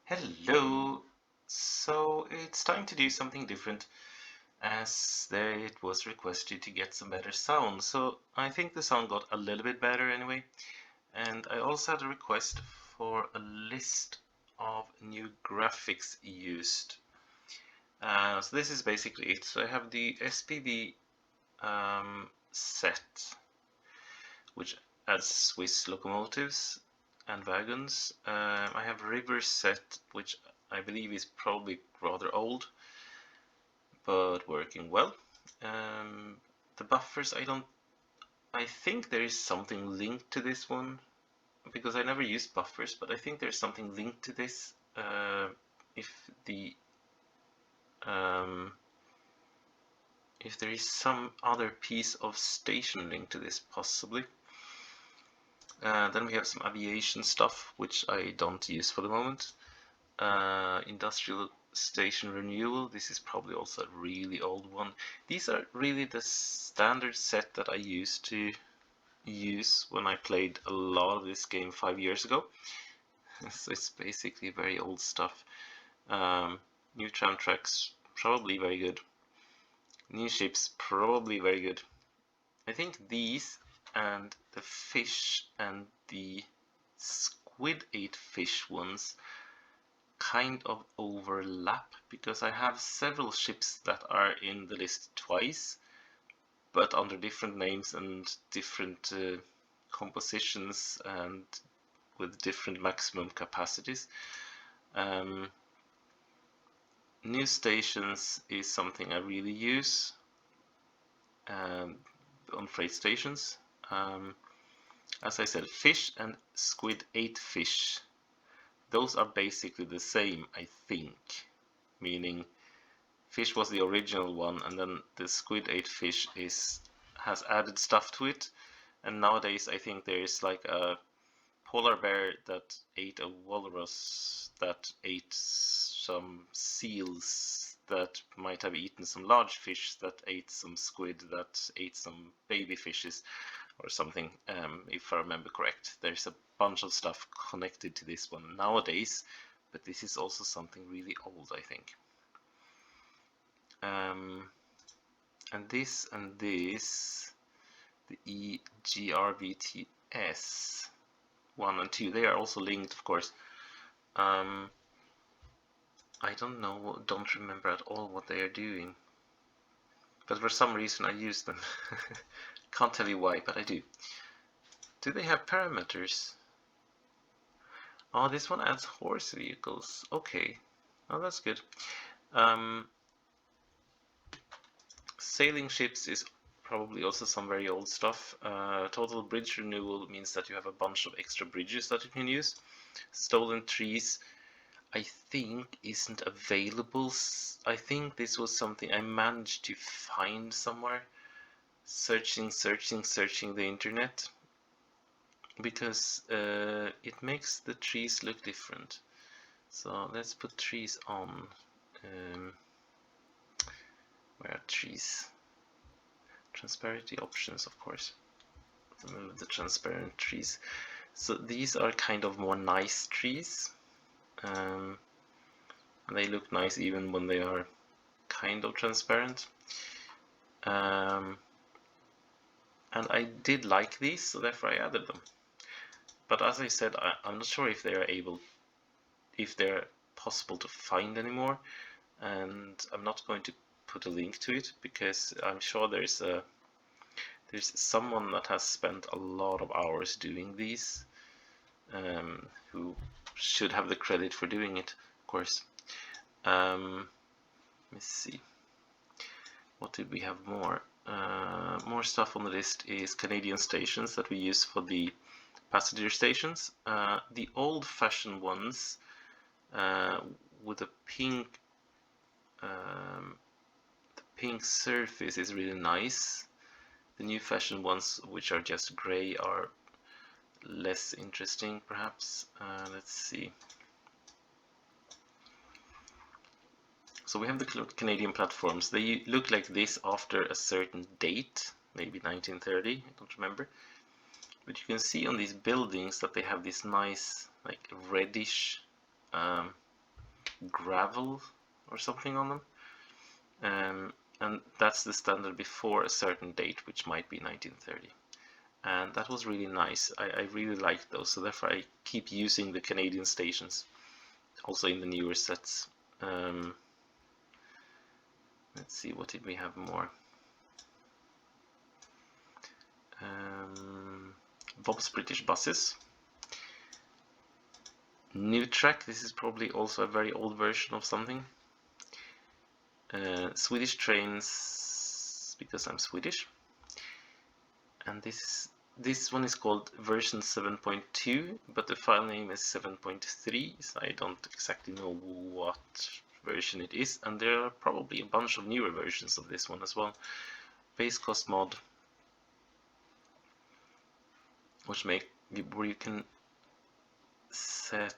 Hello! So it's time to do something different as it was requested to get some better sound. So I think the sound got a little bit better anyway. And I also had a request for a list of new graphics used. So this is basically it. So I have the SPV set, which adds Swiss locomotives and wagons. I have River set, which I believe is probably rather old, but working well. The buffers, I think there is something linked to this one, because I never used buffers, but I think there's something linked to this. If the if there is some other piece of station linked to this, possibly. Then we have some aviation stuff, which I don't use for the moment. Industrial station renewal. This is probably also a really old one. These are really the standard set that I used to use when I played a lot of this game 5 years ago. So it's basically very old stuff. New tram tracks, probably very good. New ships, probably very good. I think these and the fish and the squid 8 fish ones kind of overlap, because I have several ships that are in the list twice, but under different names and different compositions and with different maximum capacities. New stations is something I really use on freight stations. As I said, fish and squid 8 fish. Those are basically the same, I think. Meaning, fish was the original one, and then the squid 8 fish has added stuff to it. And nowadays, I think there is like a polar bear that ate a walrus that ate some seals that might have eaten some large fish that ate some squid that ate some baby fishes or something, if I remember correct. There's a bunch of stuff connected to this one nowadays, but this is also something really old, I think. And this, the EGRBTS 1 and 2, they are also linked, of course. I don't remember at all what they are doing, but for some reason I use them. Can't tell you why, but I do. Do they have parameters? Oh, this one adds horse vehicles. Okay, oh, that's good. Sailing ships is probably also some very old stuff. Total bridge renewal means that you have a bunch of extra bridges that you can use. Stolen trees, I think, isn't available. I think this was something I managed to find somewhere. Searching the internet, because it makes the trees look different. So let's put trees on. Where are trees? Transparency options, of course. Remove the transparent trees. So these are kind of more nice trees, and they look nice even when they are kind of transparent. And I did like these, so therefore I added them. But as I said, I'm not sure if they're possible to find anymore, and I'm not going to put a link to it, because I'm sure there's someone that has spent a lot of hours doing these, who should have the credit for doing it, of course. Let me see. What did we have more? More stuff on the list is Canadian stations that we use for the passenger stations. The old-fashioned ones with the pink surface is really nice. The new-fashioned ones, which are just gray, are less interesting, perhaps. Let's see. So we have the Canadian platforms. They look like this after a certain date, maybe 1930, I don't remember. But you can see on these buildings that they have this nice, like reddish gravel or something on them. And that's the standard before a certain date, which might be 1930. And that was really nice. I really liked those, so therefore I keep using the Canadian stations, also in the newer sets. Let's see, what did we have more? Bob's British Buses. New track, this is probably also a very old version of something. Swedish Trains, because I'm Swedish. And this one is called version 7.2, but the file name is 7.3, so I don't exactly know what version it is. And there are probably a bunch of newer versions of this one as well. Base cost mod, where you can set.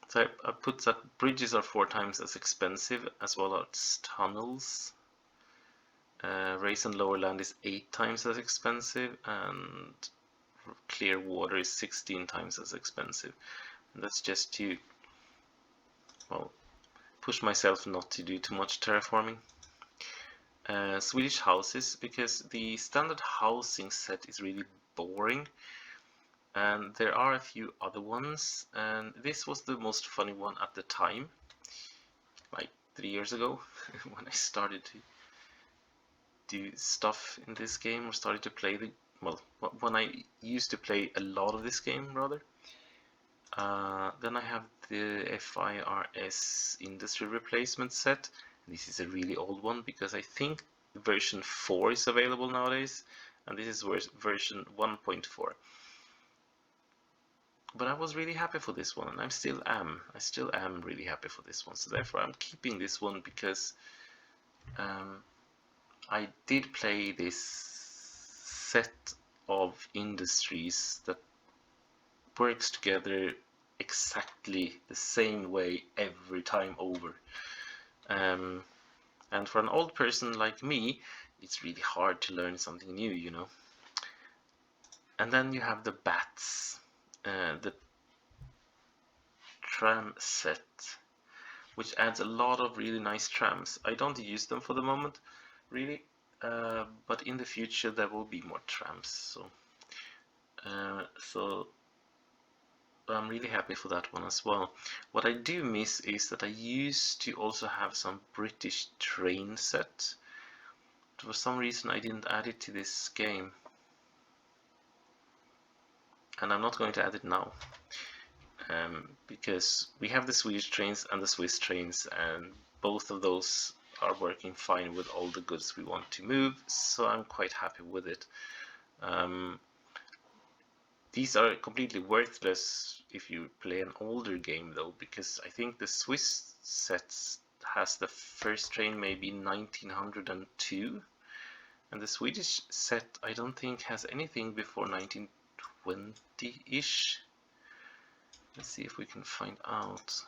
So I put that bridges are 4 times as expensive, as well as tunnels. Raise and lower land is 8 times as expensive, and clear water is 16 times as expensive. And that's just to, well, push myself not to do too much terraforming. Swedish houses, because the standard housing set is really boring, and there are a few other ones, and this was the most funny one at the time, like 3 years ago, when I started to do stuff in this game, or started to play when I used to play a lot of this game, rather. Then I have the FIRS Industry Replacement set. This is a really old one, because I think version 4 is available nowadays, and this is version 1.4. But I was really happy for this one, and I still am really happy for this one. So therefore I'm keeping this one, because I did play this set of industries that works together exactly the same way every time over. And for an old person like me, it's really hard to learn something new, you know. And then you have the bats, the tram set, which adds a lot of really nice trams. I don't use them for the moment, really, but in the future there will be more trams. So I'm really happy for that one as well. What I do miss is that I used to also have some British train set. For some reason I didn't add it to this game, and I'm not going to add it now, because we have the Swedish trains and the Swiss trains, and both of those are working fine with all the goods we want to move, so I'm quite happy with it. These are completely worthless if you play an older game though, because I think the Swiss sets has the first train maybe 1902, and the Swedish set I don't think has anything before 1920-ish. Let's see if we can find out.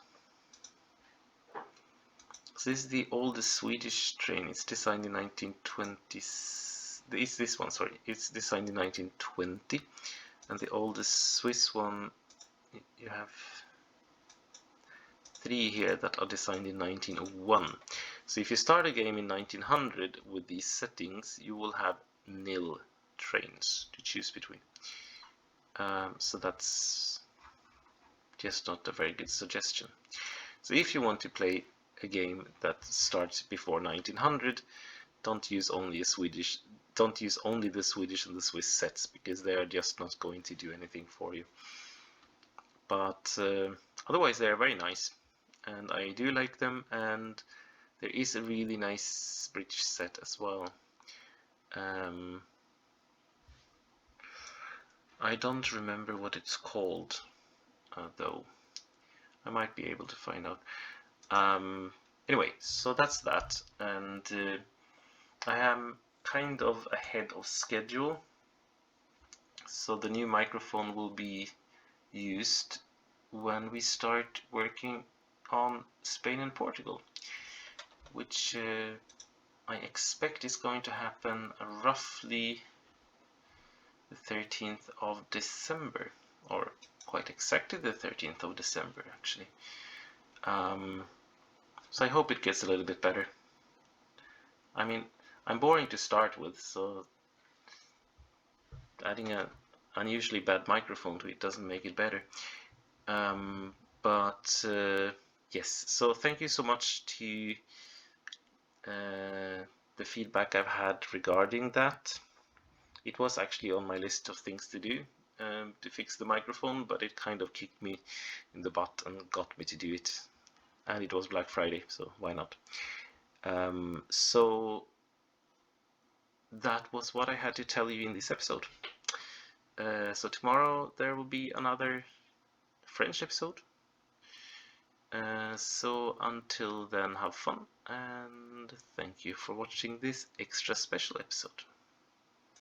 So this is the oldest Swedish train. It's designed in 1920. It's this one, sorry. It's designed in 1920. And the oldest Swiss one, you have 3 here that are designed in 1901. So if you start a game in 1900 with these settings, you will have nil trains to choose between. So that's just not a very good suggestion. So if you want to play a game that starts before 1900, don't use only the Swedish and the Swiss sets, because they are just not going to do anything for you. But otherwise they are very nice, and I do like them, and there is a really nice British set as well. I don't remember what it's called, though. I might be able to find out. Anyway, so that's that, and I am kind of ahead of schedule, so the new microphone will be used when we start working on Spain and Portugal, which I expect is going to happen roughly the 13th of December, or quite exactly the 13th of December actually. So I hope it gets a little bit better. I mean, I'm boring to start with, so adding an unusually bad microphone to it doesn't make it better. But yes, so thank you so much to the feedback I've had regarding that. It was actually on my list of things to do to fix the microphone, but it kind of kicked me in the butt and got me to do it. And it was Black Friday, so why not? So that was what I had to tell you in this episode. So tomorrow there will be another French episode. So until then, have fun, and thank you for watching this extra special episode.